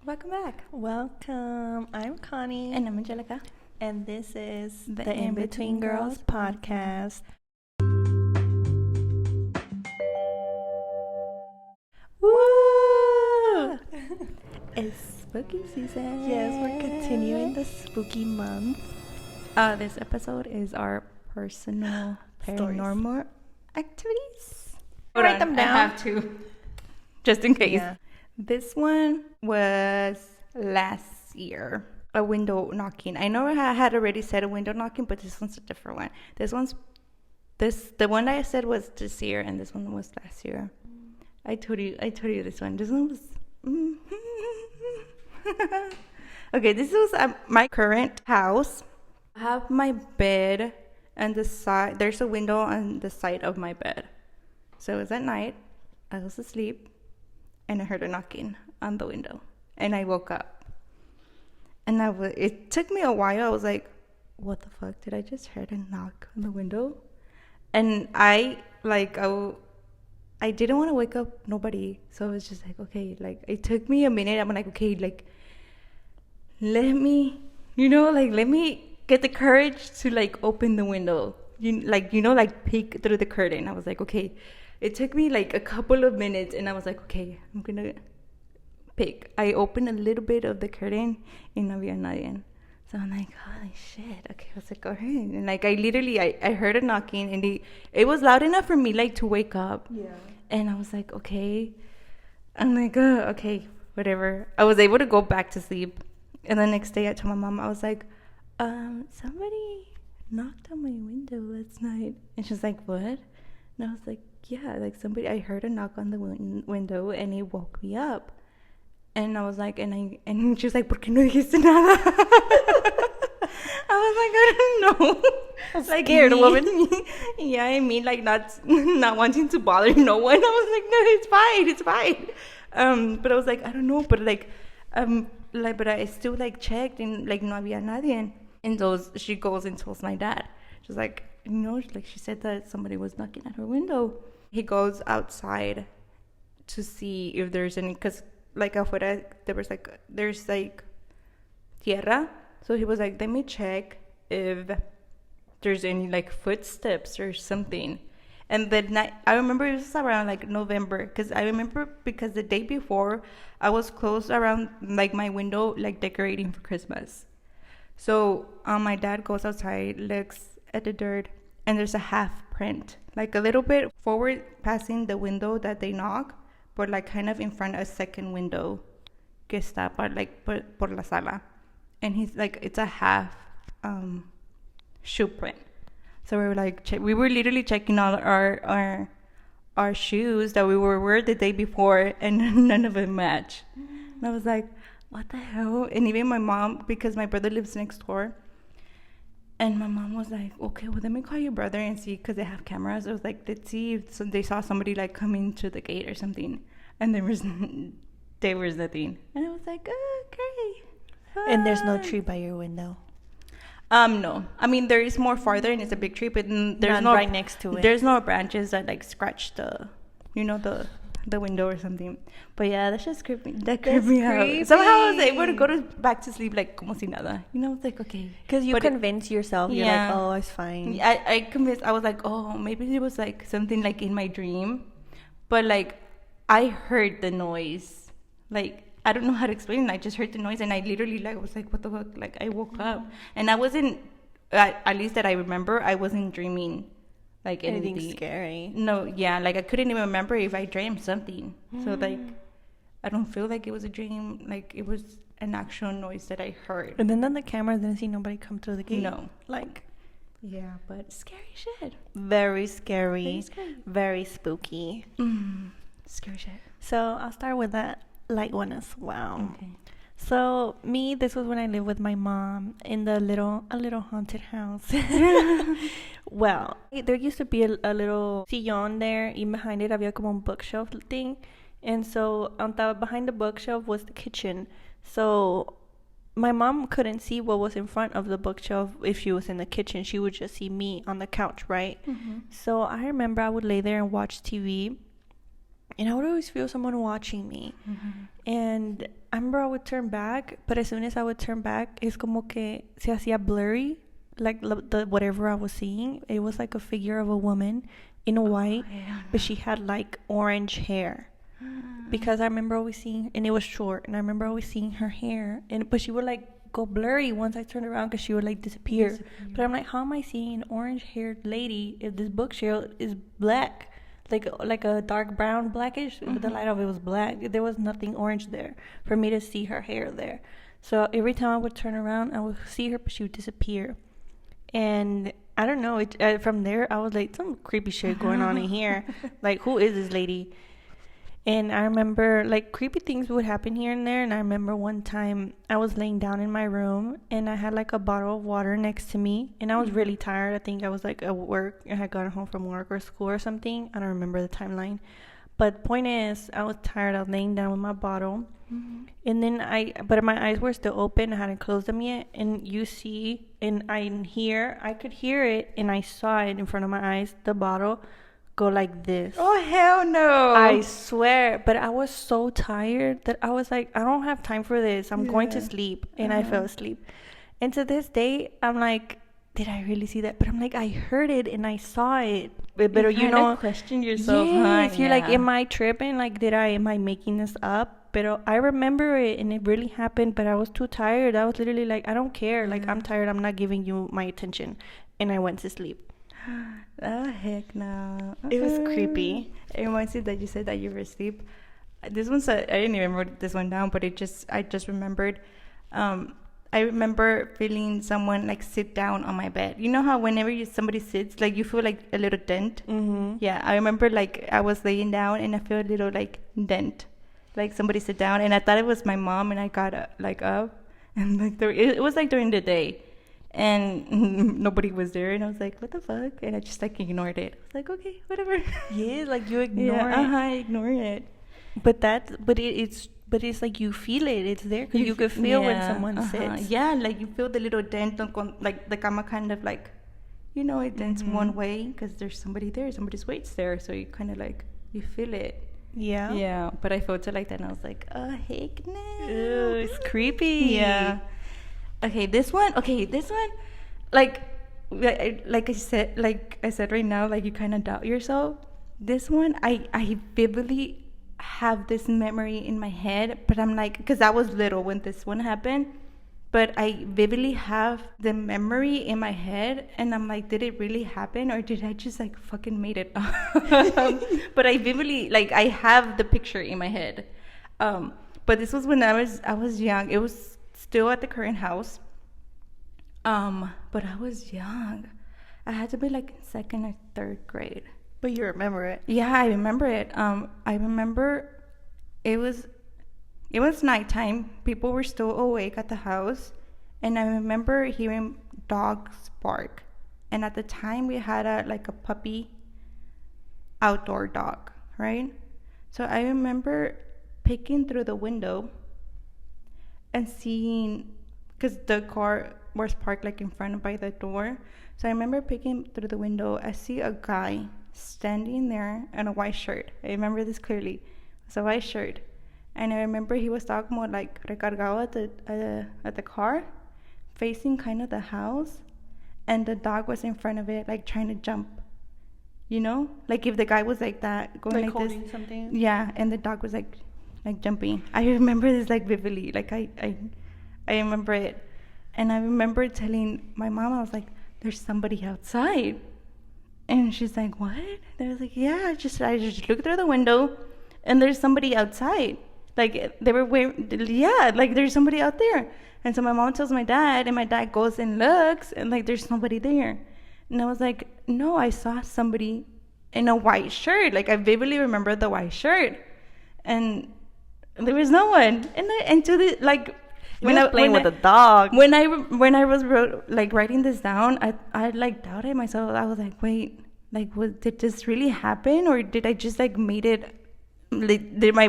Welcome back. Welcome. I'm Connie. And I'm Angelica. And this is the In-Between Girls podcast. Woo! It's spooky season. Yes, we're continuing the spooky month. This episode is our personal paranormal activities. Write them down. I have to, just in case. Yeah. This one was last year. A window knocking. I know I had already said a window knocking, but this one's a different one. The one I said was this year, and this one was last year. I told you this one. This one was. Okay, this was my current house. I have my bed and the side. There's a window on the side of my bed. So it was at night. I was asleep, and I heard a knocking on the window, and I woke up. And it took me a while. I was like, what the fuck? Did I just hear a knock on the window? And I didn't want to wake up nobody. So I was just like, okay. Like, it took me a minute. I'm like, okay, like, let me get the courage to, like, open the window. Peek through the curtain. I was like, okay. It took me, like, a couple of minutes. And I was like, okay, I'm going to pick. I opened a little bit of the curtain and no había nadie. So I'm like, holy shit. Okay, I was like, all right. And like, I heard a knocking, and it was loud enough for me, like, to wake up. Yeah. And I was like, okay. I'm like, okay, whatever. I was able to go back to sleep. And the next day I told my mom, I was like, somebody knocked on my window last night. And she's like, what? And I was like, yeah, like, I heard a knock on the window, and it woke me up. And I was like, and she was like, ¿por qué no dijiste nada? I was like, I don't know. I was like, scared a little bit. Yeah, I mean, like, not wanting to bother no one. I was like, no, it's fine. But I was like, I don't know. But but I still, like, checked, and, like, no había nadie. And so she goes and tells my dad. She's like, like, she said that somebody was knocking at her window. He goes outside to see if there's any, because, like, afuera, there's tierra. So he was like, let me check if there's any, like, footsteps or something. And the night, I remember it was around, like, November, because the day before, I was close around, like, my window, like, decorating for Christmas. So my dad goes outside, looks at the dirt, and there's a half print, like, a little bit forward passing the window that they knock, but, like, kind of in front of a second window que está por la sala. And he's like, it's a half shoe print. So we were like, we were literally checking all our shoes that we were wearing the day before, and none of them match. And I was like, what the hell? And even my mom, because my brother lives next door, and my mom was like, okay, well, let me call your brother and see, because they have cameras. I was like, let's see if they saw somebody, like, coming to the gate or something. And there was nothing. And I was like, okay. And there's no tree by your window? No. I mean, there is more farther, and it's a big tree, but there's not right next to it. There's no branches that, like, scratch the window or something. But yeah, that's just creepy. That creeped me out. Somehow I was able to go back to sleep, like, como si nada. It's like, okay. Because you convince yourself. You're like, oh, it's fine. I convinced. I was like, oh, maybe it was, like, something, like, in my dream. But, like, I heard the noise. Like, I don't know how to explain it. I just heard the noise, and I literally, like, was like, what the fuck? Like, I woke up. And I wasn't, at least that I remember, I wasn't dreaming, like, anything scary. No, yeah, like, I couldn't even remember if I dreamed something. So, like, I don't feel like it was a dream. Like, it was an actual noise that I heard. And then on the camera, didn't see nobody come through the gate? No. Like, yeah, but scary shit. Very scary. Very spooky. Scary shit. So, I'll start with that light one as well. Okay. So this was when I lived with my mom in a little haunted house. Well, there used to be a little sillón there, and behind it había como un bookshelf thing, and so behind the bookshelf was the kitchen. So my mom couldn't see what was in front of the bookshelf if she was in the kitchen. She would just see me on the couch, right? So I remember I would lay there and watch TV, and I would always feel someone watching me. And I remember I would turn back, but as soon as I would turn back, es como que se hacía blurry, like the whatever I was seeing. It was like a figure of a woman in a white, but she had like orange hair. Because I remember always seeing, and it was short, and I remember always seeing her hair, but she would like go blurry once I turned around because she would like disappear. But I'm like, how am I seeing an orange-haired lady if this bookshelf is black, like a dark brown blackish? But the light of it was black. There was nothing orange there for me to see her hair there. So every time I would turn around, I would see her, but she would disappear. And I don't know. From there, I was like, some creepy shit going on in here. Like, who is this lady? And I remember, like, creepy things would happen here and there. And I remember one time I was laying down in my room and I had, like, a bottle of water next to me. And I was really tired. I think I was, like, at work. I had gotten home from work or school or something. I don't remember the timeline. But point is, I was tired. I was laying down with my bottle. And then but my eyes were still open. I hadn't closed them yet. And you see, and I could hear it. And I saw it in front of my eyes, the bottle go like this. Oh, hell no. I swear. But I was so tired that I was like, I don't have time for this. I'm going to sleep. And I fell asleep. And to this day, I'm like, did I really see that? But I'm like, I heard it and I saw it. But you know, question yourself. Yes, you're like, am I tripping? Like, am I making this up? But I remember it and it really happened. But I was too tired. I was literally like, I don't care. Like, I'm tired. I'm not giving you my attention. And I went to sleep. Oh, heck no. It was creepy. It reminds me that you said that you were asleep. This one's I didn't even write this one down, but I just remembered. I remember feeling someone like sit down on my bed. You know how whenever somebody sits, like you feel like a little dent? Yeah, I remember like I was laying down and I feel a little like dent. Like somebody sit down, and I thought it was my mom, and I got like up, and like it was like during the day. And nobody was there, and I was like, what the fuck? And I just like ignored it. I was like, okay, whatever. Yeah, like you ignore it. I ignore it. But it's like you feel it. It's there because you could feel when someone sits. Yeah, like you feel the little dent on like the cama kind of like, you know, it dents one way because there's somebody there, somebody's weight's there, so you kind of like you feel it. Yeah. Yeah, but I felt it like that, and I was like, oh heck no. Ew, it's creepy. Yeah. Okay, this one, like I said right now, like you kind of doubt yourself. This one, I vividly have this memory in my head, but I'm like, because I was little when this one happened, but I vividly have the memory in my head, and I'm like, did it really happen, or did I just like fucking made it up? But I vividly, like, I have the picture in my head. But this was when I was young. It was still at the current house. But I was young. I had to be like in second or third grade. But you remember it? Yeah, I remember it. I remember it was nighttime. People were still awake at the house, and I remember hearing dogs bark. And at the time, we had a puppy outdoor dog, right? So I remember peeking through the window and seeing, because the car was parked like in front by the door. So I remember peeking through the window. I see a guy standing there in a white shirt. I remember this clearly. It was a white shirt. And I remember he was talking about like recargado at the car, facing kind of the house. And the dog was in front of it, like trying to jump. You know? Like if the guy was like that, going like holding this. Something? Yeah, and the dog was like jumping. I remember this like vividly. Like I remember it. And I remember telling my mom, I was like, there's somebody outside. And she's like, what? And I was like, yeah, I just looked through the window and there's somebody outside. Like they were like there's somebody out there. And so my mom tells my dad, and my dad goes and looks, and like there's nobody there. And I was like, no, I saw somebody in a white shirt. Like I vividly remember the white shirt. And there was no one. And to the like when I playing with a dog. When I was writing this down, I like doubted myself. I was like, wait, like did this really happen, or did I just like made it? Like, did my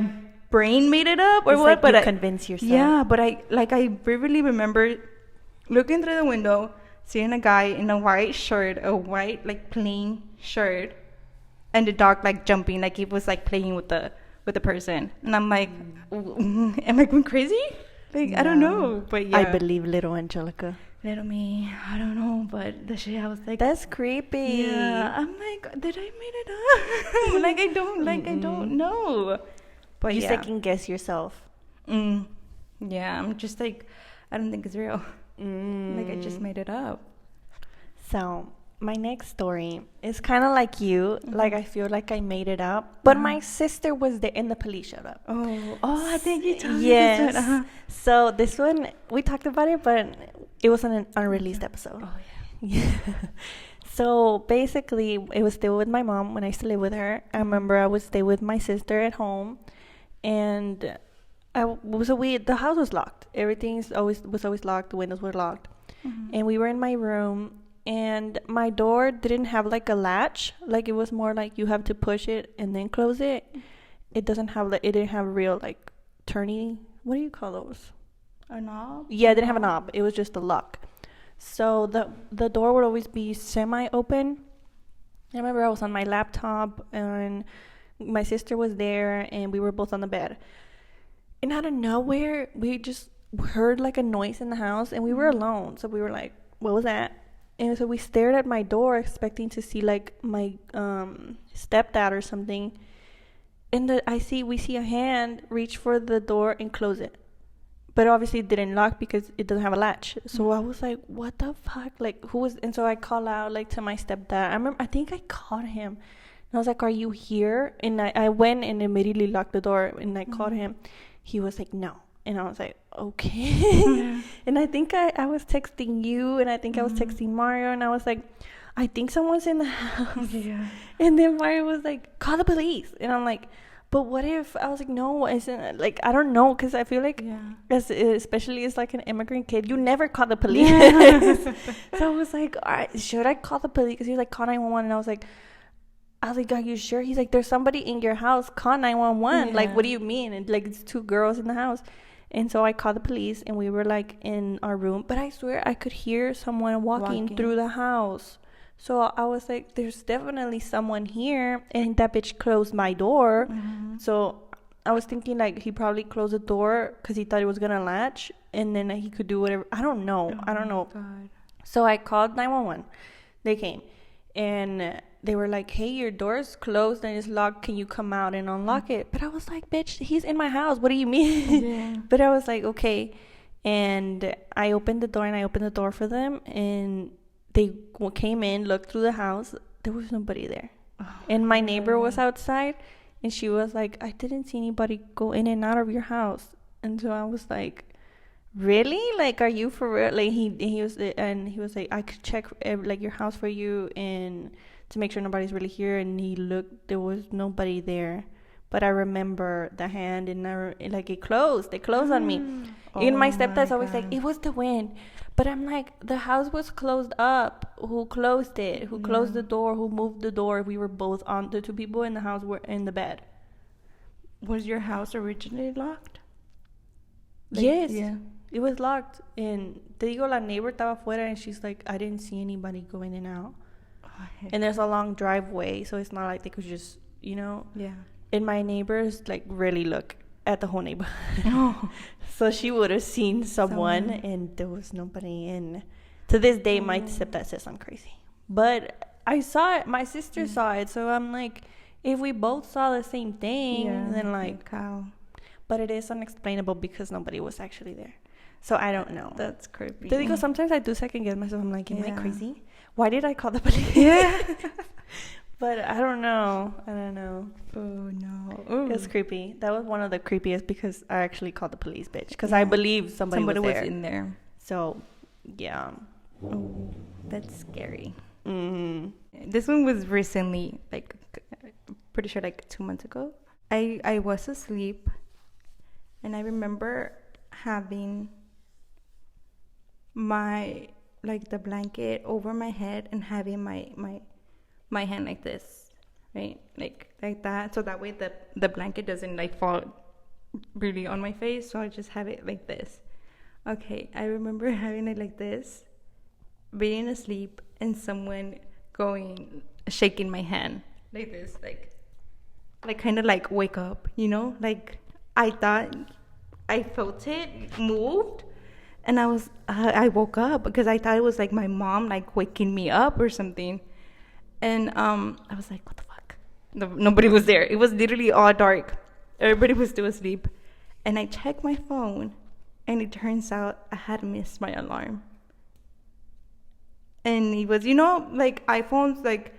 brain made it up, or it's what? Like but you convince yourself. Yeah, but I vividly remember looking through the window, seeing a guy in a white shirt, a white like plain shirt, and the dog like jumping, like he was like playing with with the person, and I'm like, am I going crazy? Like, I don't know, but yeah. I believe little Angelica. Little me, I don't know, but the shit, I was like, That's creepy. yeah. I'm like, did I made it up? I don't know. But you yeah. second guess yourself. Yeah, I'm just like, I don't think it's real. Like, I just made it up. So my next story is kind of like you. Like, I feel like I made it up, but my sister was there and the police showed up. Oh, I think you told me yes. this one. So this one, we talked about it, but it was an unreleased episode. Oh yeah. So basically, it was still with my mom when I used to live with her. I remember I would stay with my sister at home, and the house was locked. Everything was always locked. The windows were locked, and we were in my room. And my door didn't have like a latch. Like, it was more like you have to push it and then close it. It didn't have real like turny. What do you call those? A knob? Yeah, it didn't have a knob. It was just a lock. So the door would always be semi-open. I remember I was on my laptop and my sister was there and we were both on the bed. And out of nowhere, we just heard like a noise in the house and we were alone. So we were like, what was that? And so we stared at my door expecting to see like my stepdad or something. And we see a hand reach for the door and close it. But obviously it didn't lock because it doesn't have a latch. So I was like, what the fuck? Like, who was... And so I called out like to my stepdad. I think I called him. And I was like, are you here? And I went and immediately locked the door and I called him. He was like, no. And I was like, okay. And I think I was texting you and I think I was texting Mario and I was like, I think someone's in the house. Yeah. And then Mario was like, call the police. And I'm like, but what if... I was like, no, isn't like, I don't know, because I feel like especially as like an immigrant kid, you never call the police. So I was like, all right, should I call the police? Because he was like, call 911. And I was like, are you sure? He's like, there's somebody in your house, call 911. Like, what do you mean? And like, it's 2 girls in the house. And so I called the police and we were like in our room, but I swear I could hear someone walking through the house. So I was like, there's definitely someone here. And that bitch closed my door. So I was thinking like he probably closed the door because he thought it was going to latch. And then he could do whatever. I don't know. God. So I called 911. They came. And they were like, hey, your door's closed and it's locked. Can you come out and unlock it? But I was like, bitch, he's in my house. What do you mean? Yeah. But I was like, okay. And I opened the door for them. And they came in, looked through the house. There was nobody there. And my neighbor was outside. And she was like, I didn't see anybody go in and out of your house. And so I was like, really? Like, are you for real? Like, he was like, I could check like your house for you and to make sure nobody's really here. And he looked, there was nobody there. But I remember the hand and it closed. It closed on me. And my stepdad's always like, it was the wind. But I'm like, the house was closed up. Who closed it? Who closed the door? Who moved the door? We were both on. The 2 people in the house were in the bed. Was your house originally locked? Yes. Yeah. It was locked. And te digo, la neighbor estaba afuera and she's like, I didn't see anybody go in and out. And there's a long driveway, so it's not like they could just, Yeah. And my neighbors like really look at the whole neighborhood. So she would have seen someone and there was nobody. And to this day, my stepdad says I'm crazy. But I saw it. My sister saw it. So I'm like, if we both saw the same thing, then like how? But it is unexplainable because nobody was actually there. So I don't know. That's creepy. Because sometimes I do second guess myself. I'm like, am I crazy? Why did I call the police? Yeah. But I don't know. Oh, no. Ooh. It's creepy. That was one of the creepiest because I actually called the police, bitch. Because I believe somebody was in there. So, yeah. Oh, that's scary. This one was recently, like, pretty sure like 2 months ago. I was asleep. And I remember having the blanket over my head and having my hand like this, right? Like that. So that way the blanket doesn't like fall really on my face. So I just have it like this. Okay. I remember having it like this, being asleep, and someone shaking my hand like this, like like kind of like wake up, you know? Like I thought I felt it moved, and I woke up because I thought it was like my mom like waking me up or something. And I was like, what the fuck? Nobody was there. It was literally all dark. Everybody was still asleep. And I checked my phone, and it turns out I had missed my alarm. And it was, you know, like iPhones, like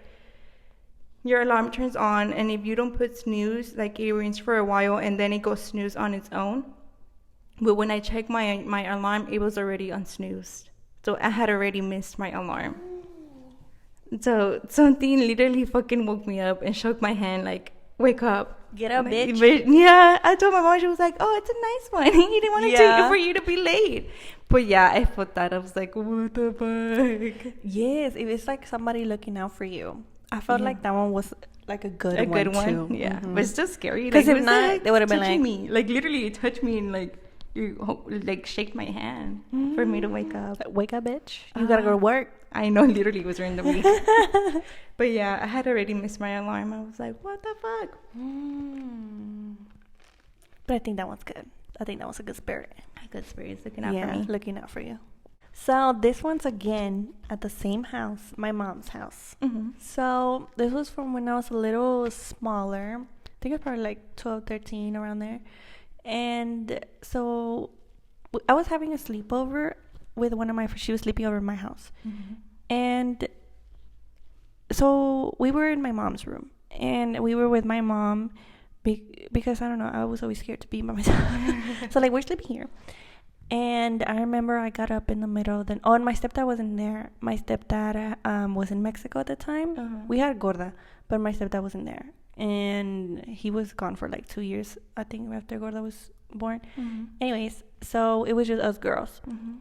your alarm turns on, and if you don't put snooze, like it rings for a while, and then it goes snooze on its own. But when I checked my alarm, it was already unsnoozed. So I had already missed my alarm. So something literally fucking woke me up and shook my hand like, wake up. Get up, Like, bitch. yeah, I told my mom, she was like, oh, it's a nice one. He didn't want to take it for you to be late. But yeah, I thought that. I was like, what the fuck? Yes, it was like somebody looking out for you. I felt like that one was like a good one too. Yeah. Mm-hmm. But it's just scary. Because like, if not, they would have been like... me. Like literally, it touched me and like, you like shake my hand for me to wake up. Wake up, bitch. You gotta go to work. I know, literally, it was randomly. But yeah, I had already missed my alarm. I was like, what the fuck? But I think that one's good. I think that was a good spirit. A good spirit looking out for me. Looking out for you. So this one's again at the same house, my mom's house. Mm-hmm. So this was from when I was a little smaller. I think I was probably like 12, 13, around there. And so I was having a sleepover with one of my friends. She was sleeping over at my house. Mm-hmm. And so we were in my mom's room. And we were with my mom because, I don't know, I was always scared to be by myself. So, like, we're sleeping here. And I remember I got up in the middle. And my stepdad wasn't there. My stepdad was in Mexico at the time. Uh-huh. We had Gorda, but my stepdad wasn't there. And he was gone for like 2 years, I think, after Gorda was born. Mm-hmm. Anyways, so it was just us girls. Mm-hmm.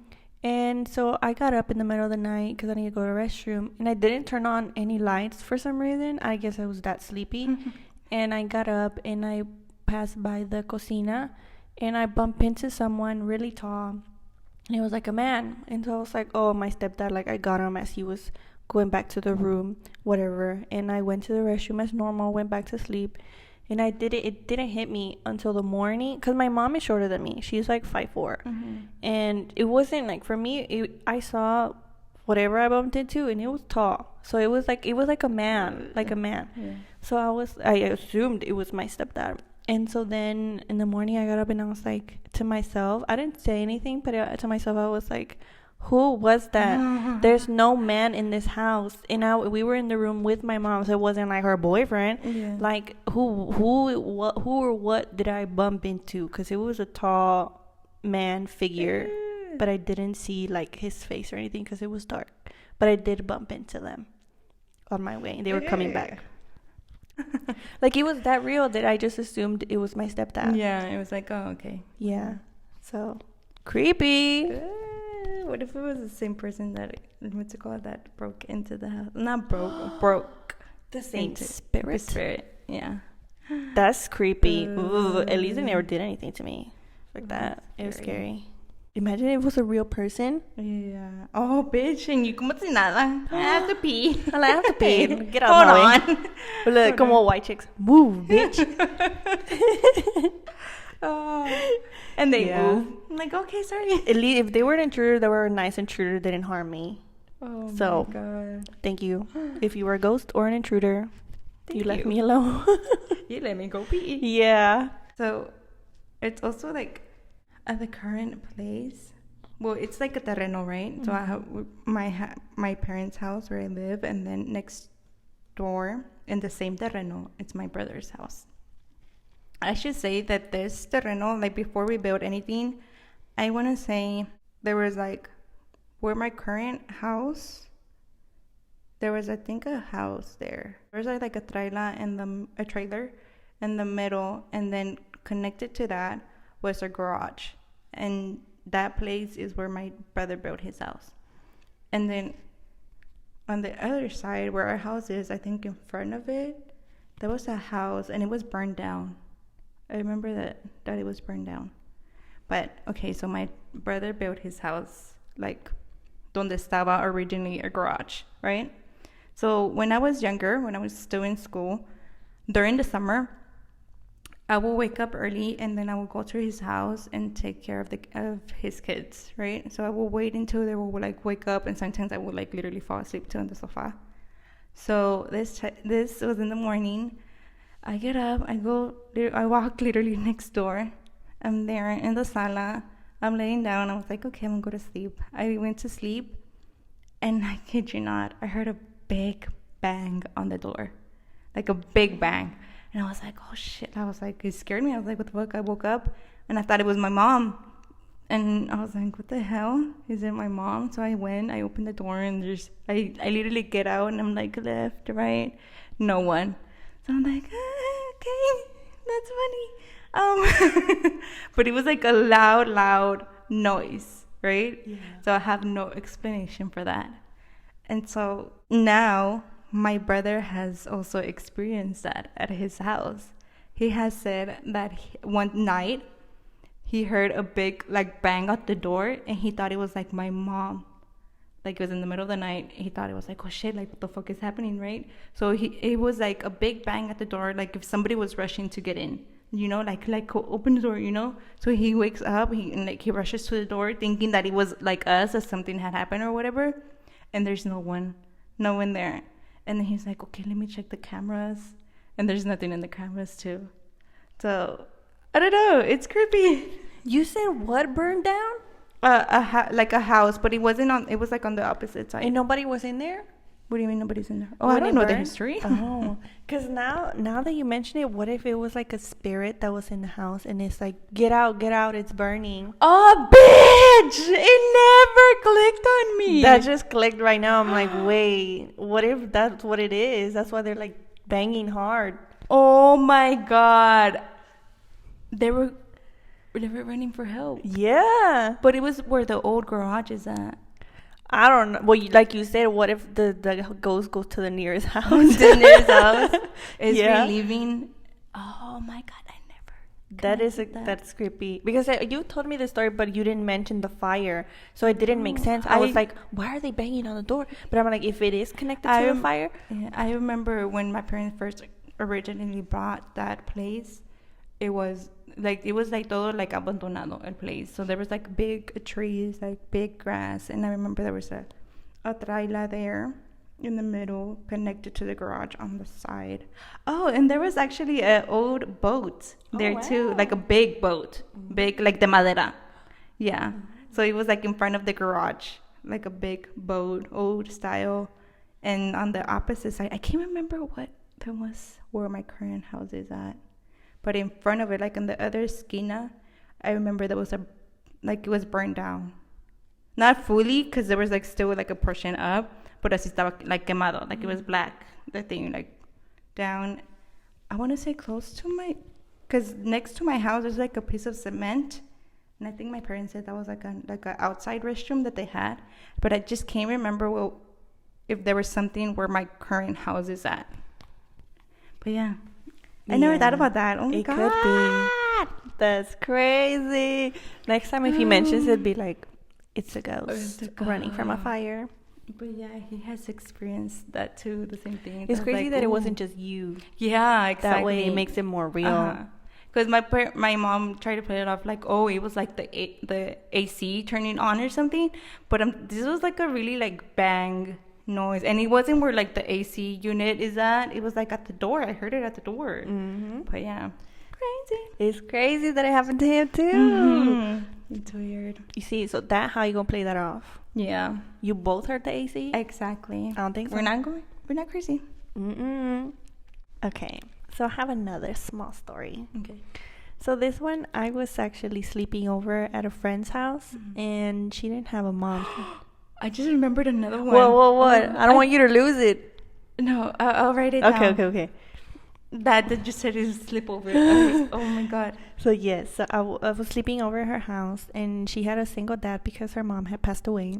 And so I got up in the middle of the night because I needed to go to the restroom. And I didn't turn on any lights for some reason. I guess I was that sleepy. Mm-hmm. And I got up and I passed by the cocina. And I bumped into someone really tall. And it was like a man. And so I was like, oh, my stepdad. Like, I got him as he was going back to the room, whatever. And I went to the restroom as normal, went back to sleep. And it didn't hit me until the morning. Because my mom is shorter than me. She's like 5'4". Mm-hmm. And it wasn't like, for me, I saw whatever I bumped into, and it was tall. So it was like a man, like a man. Yeah. So I assumed it was my stepdad. And so then in the morning I got up and I was like to myself, I didn't say anything, but to myself I was like, who was that? There's no man in this house. And we were in the room with my mom, so it wasn't like her boyfriend. Yeah. Like who or what did I bump into? Because it was a tall man figure, but I didn't see like his face or anything because it was dark. But I did bump into them on my way. They were coming back. Like, it was that real that I just assumed it was my stepdad. Yeah, it was like, oh, okay. Yeah. So creepy. What if it was the same person that broke into the house? Not broke. The same spirit. The spirit. Yeah. That's creepy. Ooh, at least they never did anything to me like that. It was scary. Imagine if it was a real person. Yeah. Oh, bitch. And you como si nada. I have to pee. I have to pee. Get out of my way. Look, como white chicks. Move, bitch. And they move. I'm like, okay, sorry. At least if they were an intruder, they were a nice intruder. They didn't harm me. Oh, so, my God. Thank you. If you were a ghost or an intruder, you left me alone. You let me go pee. Yeah. So, it's also like, at the current place, well, it's like a terreno, right? Mm-hmm. So I have my parents' house where I live, and then next door in the same terreno, it's my brother's house. I should say that this terreno, like before we built anything, I want to say there was like where my current house, there was I think a house there. There was like a trailer in the middle, and then connected to that was a garage, and that place is where my brother built his house. And then on the other side where our house is, I think in front of it, there was a house and it was burned down. I remember that it was burned down. But okay, so my brother built his house like donde estaba originally a garage, right? So when I was younger, when I was still in school, during the summer, I will wake up early and then I will go to his house and take care of his kids, right? So I will wait until they will like wake up, and sometimes I will like literally fall asleep too on the sofa. So this was in the morning. I get up, I walk literally next door. I'm there in the sala. I'm laying down. I was like, okay, I'm gonna go to sleep. I went to sleep, and I kid you not, I heard a big bang on the door, like a big bang. And I was like, oh shit. I was like, it scared me. I was like, what the fuck? I woke up and I thought it was my mom. And I was like, what the hell? Is it my mom? So I went, I opened the door, and I literally get out, and I'm like, left, right, no one. So I'm like, okay, that's funny. But it was like a loud noise, right? Yeah. So I have no explanation for that. And so now my brother has also experienced that at his house. He has said that one night he heard a big like bang at the door, and he thought it was like my mom. Like it was in the middle of the night. He thought it was like, oh shit, like what the fuck is happening, right? So it was like a big bang at the door, like if somebody was rushing to get in, you know, like open the door, you know. So he wakes up, he rushes to the door, thinking that it was like us, or something had happened or whatever, and there's no one there. And then he's like, okay, let me check the cameras. And there's nothing in the cameras, too. So, I don't know. It's creepy. You said what burned down? Like a house, but it was like on the opposite side. And nobody was in there? What do you mean nobody's in there? Oh, I don't know the history. Oh, because now that you mention it, what if it was like a spirit that was in the house and it's like, get out, it's burning? Oh, bitch! It never clicked on me. That just clicked right now. I'm like, wait, what if that's what it is? That's why they're like banging hard. Oh my God. They were running for help. Yeah. But it was where the old garage is at. I don't know. Well, like you said, what if the ghost goes to the nearest house? The nearest house is Yeah. relieving. Oh my God, I never. That's creepy. Because you told me the story, but you didn't mention the fire, so it didn't make sense. I was like, why are they banging on the door? But I'm like, if it is connected to the fire. Yeah, I remember when my parents first originally bought that place, it was like todo like abandonado el place. So there was like big trees, like big grass, and I remember there was a traila there in the middle connected to the garage on the side. Oh, and there was actually an old boat there too, like a big boat, big like de madera. Yeah. So it was like in front of the garage, like a big boat, old style. And on the opposite side, I can't remember what that was where my current house is at. But in front of it, like on the other esquina, I remember there was it was burned down. Not fully, because there was like still like a portion up, but así estaba like quemado, like it was black, the thing like down. I want to say close to because next to my house there's like a piece of cement, and I think my parents said that was like a outside restroom that they had, but I just can't remember if there was something where my current house is at. But yeah. I never thought about that. Oh my God. It could be. That's crazy. Next time if he mentions it, be like, it's a ghost running from a fire. But yeah, he has experienced that too, the same thing. It's crazy that it wasn't just you. Yeah, exactly. That way it makes it more real. Because my mom tried to play it off like, oh, it was like the AC turning on or something. But this was like a really like bang noise, and it wasn't where like the AC unit is at. It was like at the door. I heard it at the door. But yeah, crazy. It's crazy that it happened to him too. It's weird. You see, so how you gonna play that off? Yeah, you both heard the AC. Exactly. I don't think so. We're not crazy. Okay, so I have another small story. Okay. So this one, I was actually sleeping over at a friend's house, and she didn't have a mom. I just remembered another one. Whoa, what? I don't want you to lose it. No, I'll write it down. Okay. That just said is slip over. Okay. Oh my God. So yes, so I was sleeping over at her house, and she had a single dad because her mom had passed away.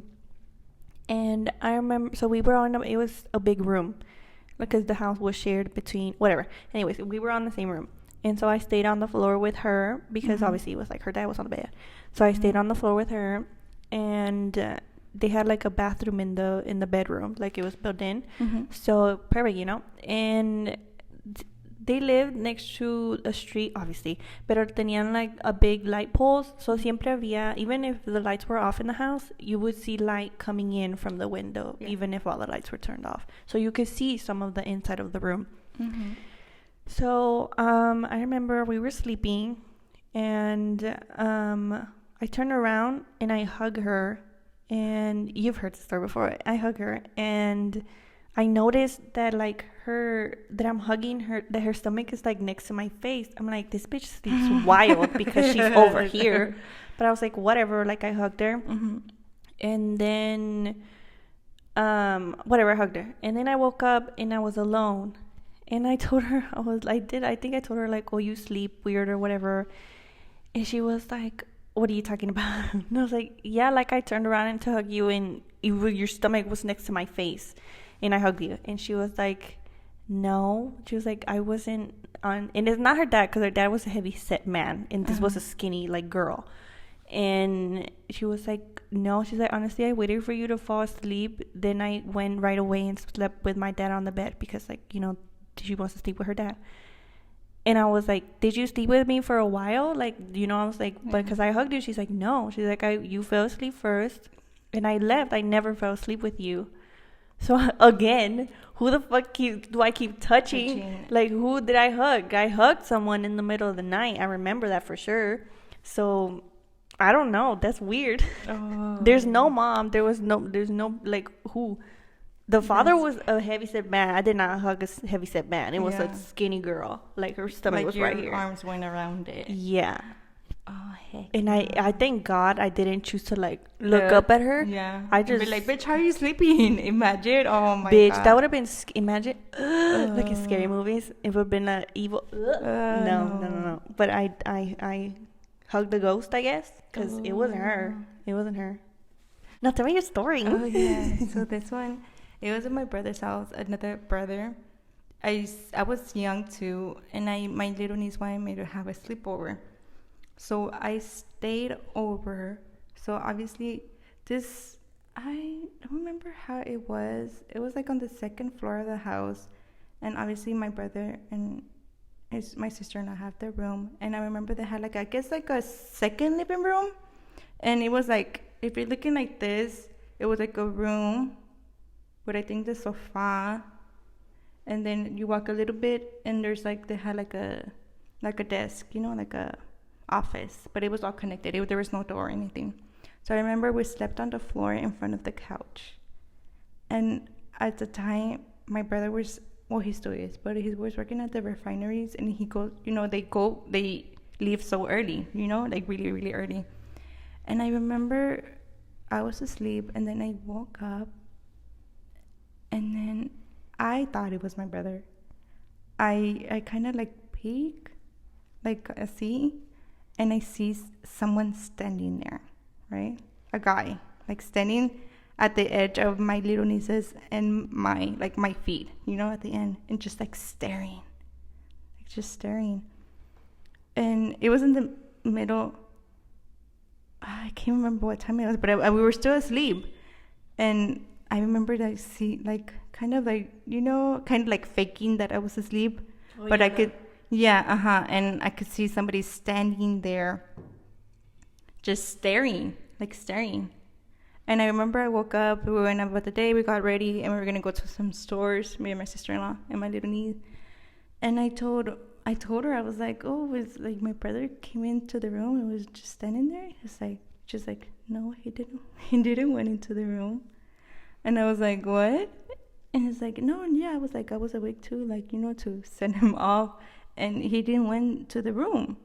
And I remember, so we were it was a big room, because the house was shared between, whatever. Anyways, we were on the same room. And so I stayed on the floor with her, because obviously it was like her dad was on the bed. So I stayed on the floor with her, and they had like a bathroom in the bedroom, like it was built in. So perfect, you know. And they lived next to a street, obviously, pero tenían like a big light poles, so siempre había, even if the lights were off in the house, you would see light coming in from the window, even if all the lights were turned off. So you could see some of the inside of the room. Mm-hmm. So I remember we were sleeping, and I turned around and I hug her, and you've heard the story before. I hug her, and I noticed that that I'm hugging her, that her stomach is like next to my face. I'm like, this bitch sleeps wild because she's over here. But I was like, whatever, like I hugged her. Mm-hmm. And then, whatever, I hugged her. And then I woke up and I was alone. And I told her, I think I told her like, oh, you sleep weird or whatever. And she was like, what are you talking about? And I was like, yeah, like I turned around to hug you and your stomach was next to my face. And I hugged you. And she was like, no. She was like, I wasn't on. And it's not her dad, because her dad was a heavy set man. And this was a skinny, like, girl. And she was like, no. She's like, honestly, I waited for you to fall asleep. Then I went right away and slept with my dad on the bed. Because, like, you know, she wants to sleep with her dad. And I was like, did you sleep with me for a while? Like, you know, I was like, but because I hugged you. She's like, no. She's like, you fell asleep first. And I left. I never fell asleep with you. So again, who the fuck do I keep touching? Like, who did I hug? I hugged someone in the middle of the night. I remember that for sure. So I don't know. That's weird. Oh. There's no mom. There's no like who. The father was a heavyset man. I did not hug a heavyset man. It was a skinny girl. Like her stomach was right here. Your arms went around it. Yeah. Oh, heck. And I thank God I didn't choose to like look up at her. Yeah. I just be like, bitch, how are you sleeping? Imagine. Oh my bitch, God. that would have been imagine like in scary movies. It would have been an evil. No. But I hugged the ghost, I guess, because it wasn't her. It wasn't her. Now tell me your story. Oh yeah. So this one, it was at my brother's house. Another brother. I was young too, and my little niece wanted me to have a sleepover. So I stayed over. So obviously I don't remember how it was. It was like on the second floor of the house. And obviously my brother and my sister and I have their room. And I remember they had like, I guess like a second living room. And it was like, if you're looking like this, it was like a room with I think the sofa. And then you walk a little bit and there's like, they had like a desk, you know, like a office, but it was all connected. There was no door or anything. So I remember we slept on the floor in front of the couch. And at the time, my brother was, well, he still is, but he was working at the refineries, and he goes, you know, they leave so early, you know, like really, really early. And I remember I was asleep, and then I woke up, and then I thought it was my brother. I kind of like peek, like I see, and I see someone standing there, right? A guy, like standing at the edge of my little niece's and my feet, you know, at the end, and just like staring. And it was in the middle. I can't remember what time it was, but we were still asleep. And I remember that kind of like faking that I was asleep, but I could. Yeah, and I could see somebody standing there just staring. And I remember I woke up, we went about the day, we got ready, and we were going to go to some stores, me and my sister-in-law and my little niece. And I told her, I was like, oh, it was like my brother came into the room and was just standing there. It's like, just like, no, he didn't went into the room. And I was like, what? And he's like, no, yeah, I was awake too, like, you know, to send him off. And he didn't went to the room.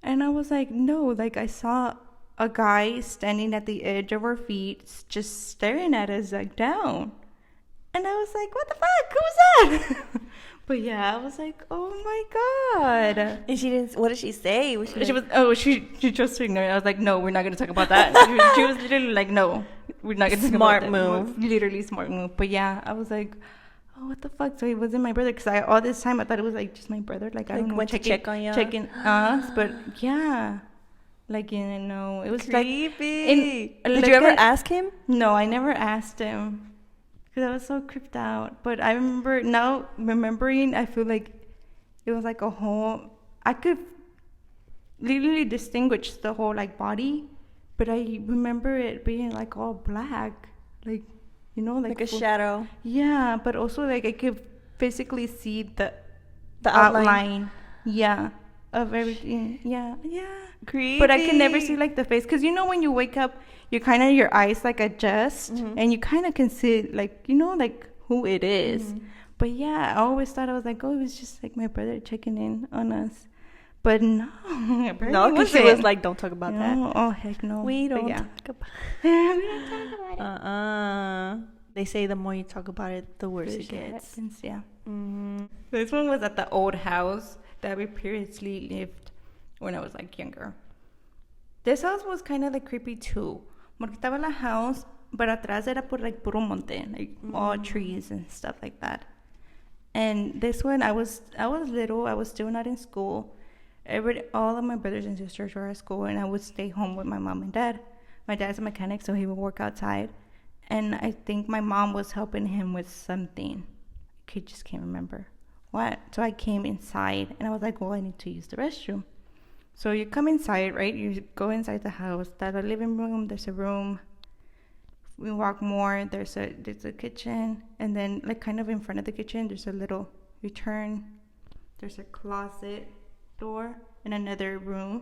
And I was like, no, like I saw a guy standing at the edge of our feet, just staring at us like down. And I was like, what the fuck? Who was that? But yeah, I was like, oh my God. And she didn't, what did she say? She just ignored it. I was like, no, we're not going to talk about that. She was literally like, no, we're not going to talk about that. Smart move. Literally smart move. But yeah, I was like, oh, what the fuck? So it wasn't my brother, because all this time I thought it was like just my brother. Like I don't know, went to check on you, checking us. But yeah, like, you know, it was creepy. Did you ever ask him? No, I never asked him because I was so creeped out. But I remember now remembering, I feel like it was like a whole, I could literally distinguish the whole like body, but I remember it being like all black, like, you know, like a shadow. Yeah, but also like I could physically see the outline. Yeah, of everything. Yeah. Creepy. But I can never see like the face, because you know when you wake up, you kind of, your eyes like adjust, and you kind of can see like, you know, like who it is. But yeah, I always thought, I was like, oh, it was just like my brother checking in on us. But no, no, because she was like, don't talk about that. Oh heck no. We don't talk about it. We don't talk about it. They say the more you talk about it, the worse it gets. Happens, yeah. This one was at the old house that we previously lived when I was like younger. This house was kind of like creepy too. Porque estaba la house, but atrás era por like puro monte, like all trees and stuff like that. And this one, I was little. I was still not in school. All of my brothers and sisters were at school, and I would stay home with my mom and dad. My dad's a mechanic, so he would work outside. And I think my mom was helping him with something. I just can't remember what. So I came inside, and I was like, well, I need to use the restroom. So you come inside, right? You go inside the house. There's a living room. There's a room. We walk more. There's a kitchen. And then, like, kind of in front of the kitchen, there's a little return. There's a closet door in another room,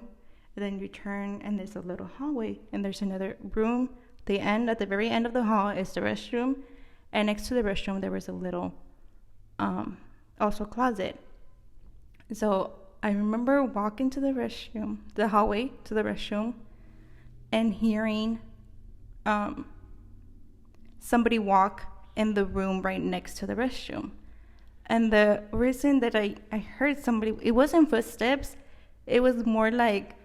and then you turn and there's a little hallway, and there's another room. At the very end of the hall is the restroom, and next to the restroom there was a little also closet. So I remember walking to the hallway to the restroom, and hearing somebody walk in the room right next to the restroom. And the reason that I heard somebody, it wasn't footsteps. It was more like,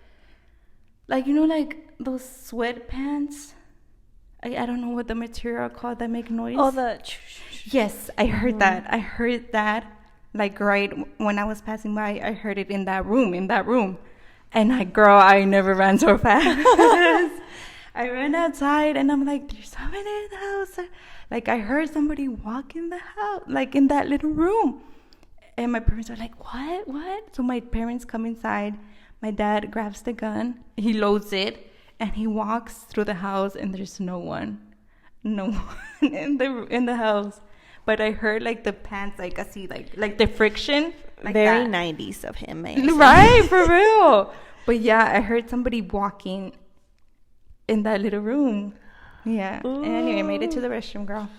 you know, like those sweatpants. I don't know what the material called that make noise. Oh, the... Yes, I heard that. I heard that, like, right when I was passing by. I heard it in that room. And I never ran so fast. I ran outside, and I'm like, there's somebody in the house. Like, I heard somebody walk in the house, like in that little room. And my parents are like, what? So my parents come inside. My dad grabs the gun. He loads it, and he walks through the house, and there's no one in the house. But I heard like the pants, like I see like the friction. Like very that. 90s of him, right? For real. But yeah, I heard somebody walking in that little room. Yeah. Ooh. And anyway, I made it to the restroom, girl.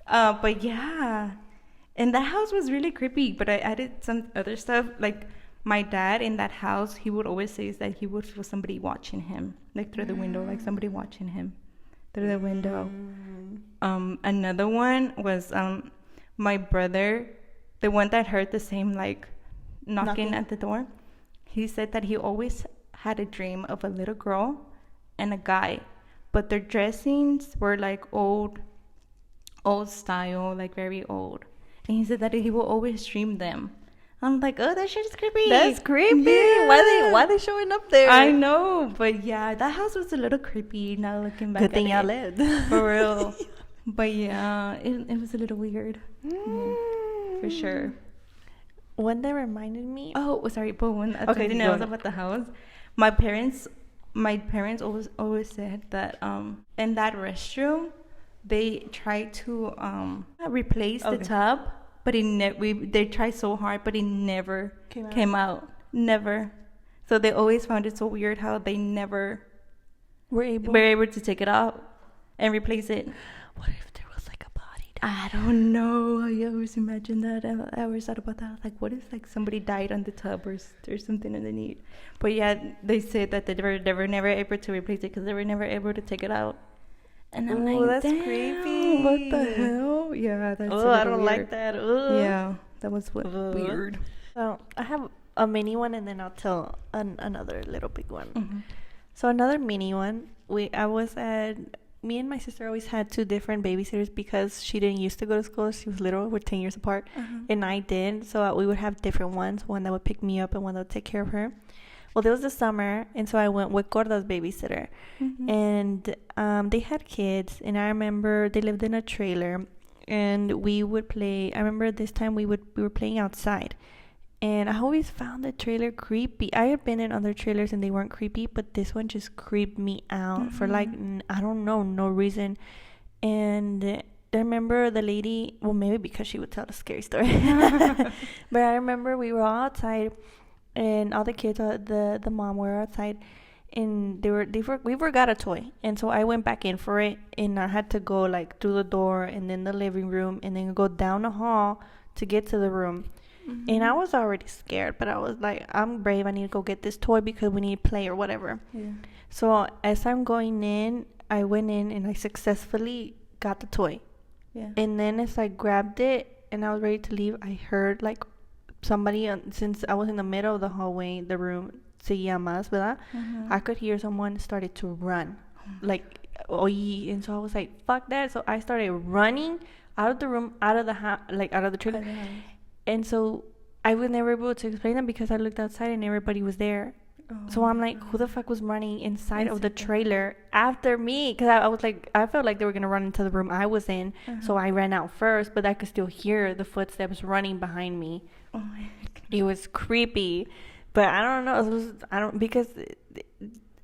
But yeah. And that house was really creepy. But I added some other stuff. Like, my dad in that house, he would always say that he would feel somebody watching him. Like, through the window. Like, somebody watching him through the window. Another one was my brother. The one that heard the same, like, knocking at the door. He said that he always had a dream of a little girl and a guy, but their dressings were like old style, like very old. And he said that he will always dream them. I'm like, oh, that shit is creepy. That's creepy. Yeah. Why they showing up there? I know, but yeah, that house was a little creepy now looking back. Good thing y'all lived. lived. For real. But yeah, it was a little weird. Yeah, for sure. One that reminded me. Oh, sorry, but one something else about the house. My parents always said that in that restroom they tried to replace the tub, but they tried so hard, but it never came out. Never. So they always found it so weird how they never were able to take it out and replace it. What if there was like a body down I don't know. I always imagine that. I always thought about that. I was like, what if like somebody died on the tub or there's something underneath? But yeah, they said that they were never able to replace it because they were never able to take it out. And I'm like, that's damn, creepy. What the hell? Yeah, that's I don't weird. like that. Ugh. Yeah, that was weird. So I have a mini one, and then I'll tell another little big one. Mm-hmm. So another mini one. Me and my sister always had two different babysitters because she didn't used to go to school. She was little. We're 10 years apart. And I did. So we would have different ones. One that would pick me up and one that would take care of her. Well, there was the summer. And so I went with Gorda's babysitter. Mm-hmm. And they had kids. And I remember they lived in a trailer. And we would play. I remember this time we were playing outside. And I always found the trailer creepy. I had been in other trailers and they weren't creepy, but this one just creeped me out for like, I don't know, no reason. And I remember the lady, well, maybe because she would tell a scary story. But I remember we were all outside and all the kids, the mom were outside, and we forgot a toy, and so I went back in for it, and I had to go like through the door and then the living room and then go down the hall to get to the room. And I was already scared, but I was like, I'm brave, I need to go get this toy because we need to play or whatever. So as I'm going in, I went in and I successfully got the toy. And then as I grabbed it and I was ready to leave, I heard like somebody, since I was in the middle of the hallway, the room seguía más, ¿verdad? I could hear someone started to run, like, oye, and so I was like, fuck that. So I started running out of the room, out of the out of the trailer. And so I was never able to explain that because I looked outside and everybody was there. So I'm like, who the fuck was running inside of the trailer after me? Because I was like, I felt like they were going to run into the room I was in. So I ran out first, but I could still hear the footsteps running behind me. Oh my God. It was creepy. But I don't know. Because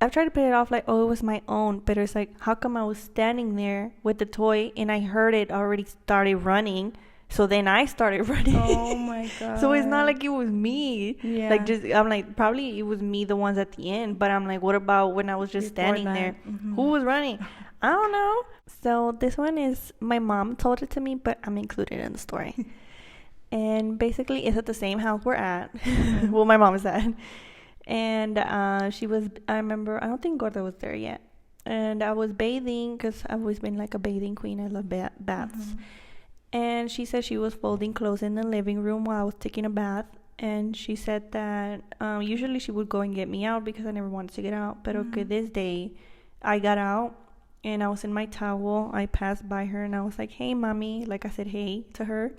I've tried to put it off like, oh, it was my own. But it's like, how come I was standing there with the toy and I heard it already started running? So then I started running. Oh my God. So it's not like it was me. Like, just, I'm like, probably it was me, the ones at the end. But I'm like, what about when I was just standing there? Who was running? I don't know. So this one is, my mom told it to me, but I'm included in the story. And basically, it's at the same house we're at. Well, my mom is at. And I remember, I don't think Gorda was there yet. And I was bathing, because I've always been like a bathing queen. I love baths. And she said she was folding clothes in the living room while I was taking a bath. And she said that usually she would go and get me out because I never wanted to get out. But okay, this day I got out and I was in my towel. I passed by her and I was like, hey, mommy. Like, I said hey to her.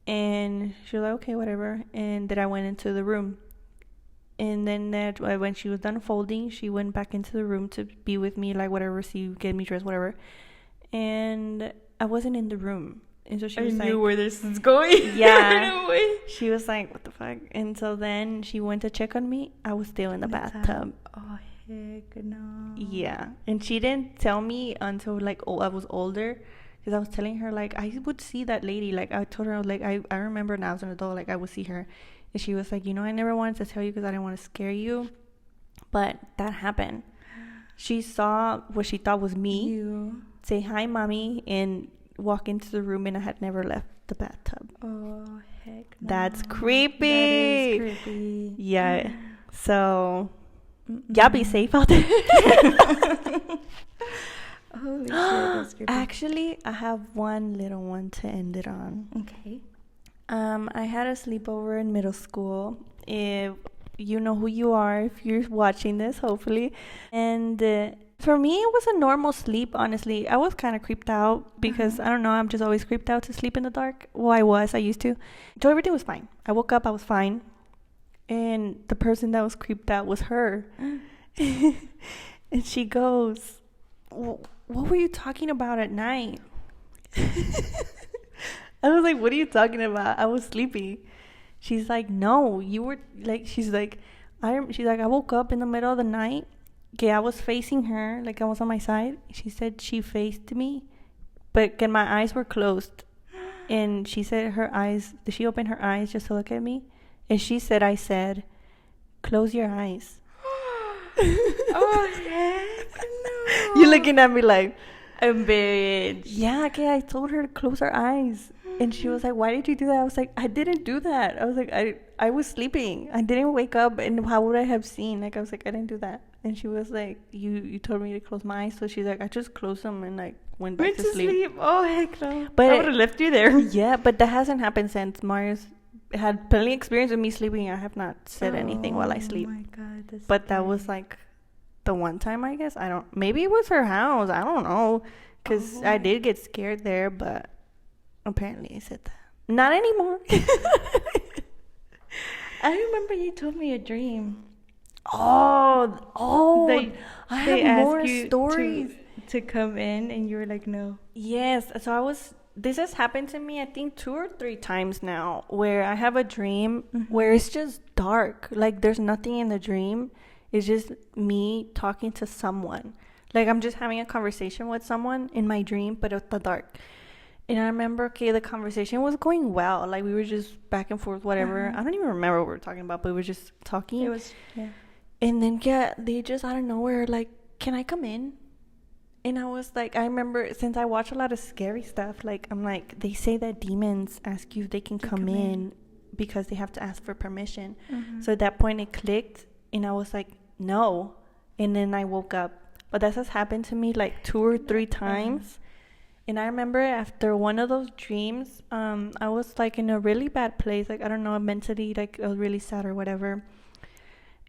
And she was like, okay, whatever. And then I went into the room. And then when she was done folding, she went back into the room to be with me, like whatever, see, get me dressed, whatever. And I wasn't in the room. And so she was like, I knew where this is going. Yeah. She was like, what the fuck? And so then she went to check on me. I was still in the bathtub. Oh, heck no. Yeah. And she didn't tell me until like, I was older. Because I was telling her, like, I would see that lady. Like, I told her, like, I remember when I was an adult, like, I would see her. And she was like, I never wanted to tell you because I didn't want to scare you. But that happened. She saw what she thought was me. Say, hi, mommy, and walk into the room, and I had never left the bathtub. Oh, heck no. That's creepy. That is creepy. Yeah. So, y'all be safe out there. Holy shit, that's creepy. Actually, I have one little one to end it on. Okay. I had a sleepover in middle school. If you know who you are, if you're watching this, hopefully. And for me, it was a normal sleep, honestly. I was kind of creeped out because, I don't know, I'm just always creeped out to sleep in the dark. Well, I used to. So everything was fine. I woke up, I was fine. And the person that was creeped out was her. And she goes, what were you talking about at night? I was like, what are you talking about? I was sleepy. She's like, no, you were like, she's like, I woke up in the middle of the night. Okay, I was facing her, like I was on my side. She said she faced me, but my eyes were closed. And she said she opened her eyes just to look at me. And she said, I said, close your eyes. Oh, heck no. You're looking at me like, bitch. Yeah, okay, I told her to close her eyes. And she was like, why did you do that? I was like, I didn't do that. I was like, I was sleeping. I didn't wake up, and how would I have seen? Like, I was like, I didn't do that. And she was like, you told me to close my eyes. So she's like, I just closed them and like went back to sleep. Oh, heck no. But I would have left you there. Yeah, but that hasn't happened since. Marius had plenty of experience with me sleeping. I have not said anything while I sleep. Oh my God. But that was like the one time, I guess. Maybe it was her house. I don't know. Because I did get scared there, but apparently I said that. Not anymore. I remember you told me a dream. I have more stories. To come in, and you were like, no. Yes. So I was this has happened to me, I think 2 or 3 times now, where I have a dream where it's just dark. Like, there's nothing in the dream. It's just me talking to someone. Like, I'm just having a conversation with someone in my dream, but it's the dark. And I remember, the conversation was going well. Like, we were just back and forth, whatever. I don't even remember what we were talking about, but we were just talking. It was, yeah. And then, they just out of nowhere, like, can I come in? And I was like, I remember, since I watch a lot of scary stuff, like, I'm like, they say that demons ask you if they can come in because they have to ask for permission. So at that point, it clicked, and I was like, no. And then I woke up. But that has happened to me, like, 2 or 3 times. And I remember after one of those dreams, I was, like, in a really bad place. Like, I don't know, mentally, like, I was really sad or whatever.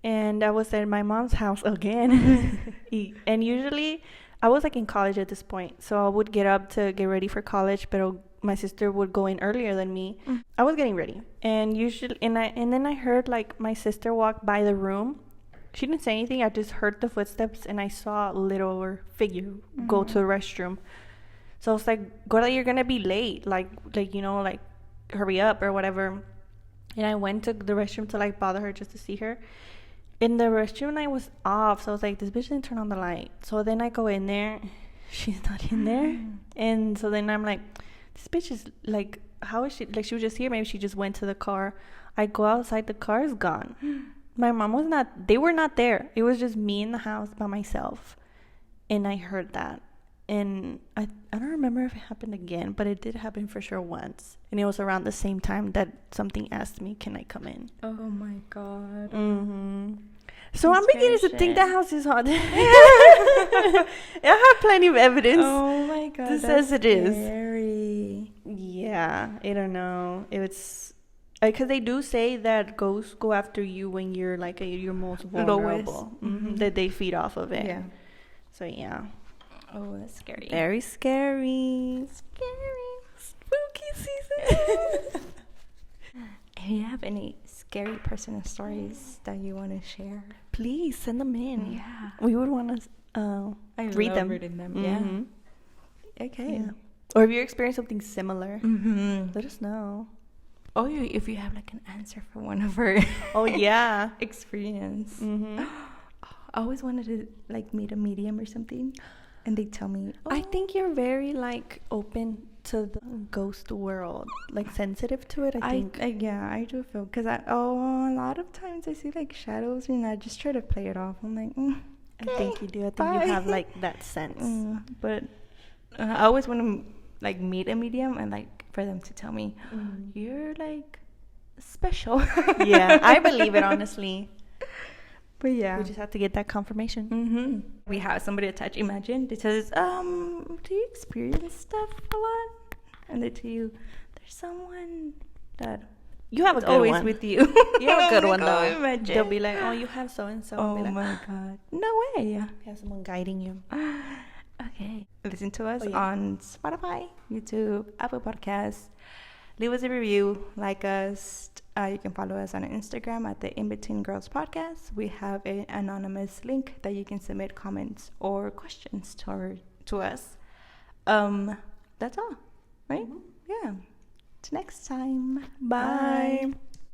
And I was at my mom's house again. And usually, I was, like, in college at this point. So I would get up to get ready for college, but my sister would go in earlier than me. I was getting ready. And then I heard, like, my sister walk by the room. She didn't say anything. I just heard the footsteps, and I saw a little figure go to the restroom. So I was like, Gorda, you're going to be late. Like, you know, like, hurry up or whatever. And I went to the restroom to, like, bother her just to see her. In the restroom light was off. So I was like, this bitch didn't turn on the light. So then I go in there. She's not in there. And so then I'm like, this bitch is, like, how is she? Like, she was just here. Maybe she just went to the car. I go outside. The car is gone. My mom was not, they were not there. It was just me in the house by myself. And I heard that. And I don't remember if it happened again, but it did happen for sure once. And it was around the same time that something asked me, can I come in? Oh my God. So I'm beginning to think that house is haunted. I have plenty of evidence. Oh my God. That says it is. Scary. Yeah, I don't know. It's because they do say that ghosts go after you when you're like your most vulnerable. That they feed off of it. Yeah. So yeah. Oh, that's scary. Very scary. Spooky season. If you have any scary personal stories that you want to share, please send them in. Yeah. We would want to read them. Reading them. Yeah. Okay. Yeah. Or if you experience something similar, let us know. Oh, if you have like an answer for one of our experience. I always wanted to like meet a medium or something. And they tell me, I think you're very, like, open to the ghost world. Like, sensitive to it, I think. I do feel. Because a lot of times I see, like, shadows and I just try to play it off. I'm like, I think you do. I think you have, like, that sense. But I always want to, like, meet a medium and, like, for them to tell me, you're, like, special. Yeah, I believe it, honestly. But yeah, we just have to get that confirmation. We have somebody attached. Imagine it says, do you experience stuff a lot? And they tell you, there's someone that you have a good always one with you. You have a good one though. Imagine. They'll be like, oh, you have so and so. Oh like, my God, no way. You have someone guiding you. Okay, listen to us on Spotify, YouTube, Apple Podcasts. Leave us a review, like us. You can follow us on Instagram at the In Between Girls Podcast. We have an anonymous link that you can submit comments or questions to us. That's all, right? Yeah. Till next time. Bye.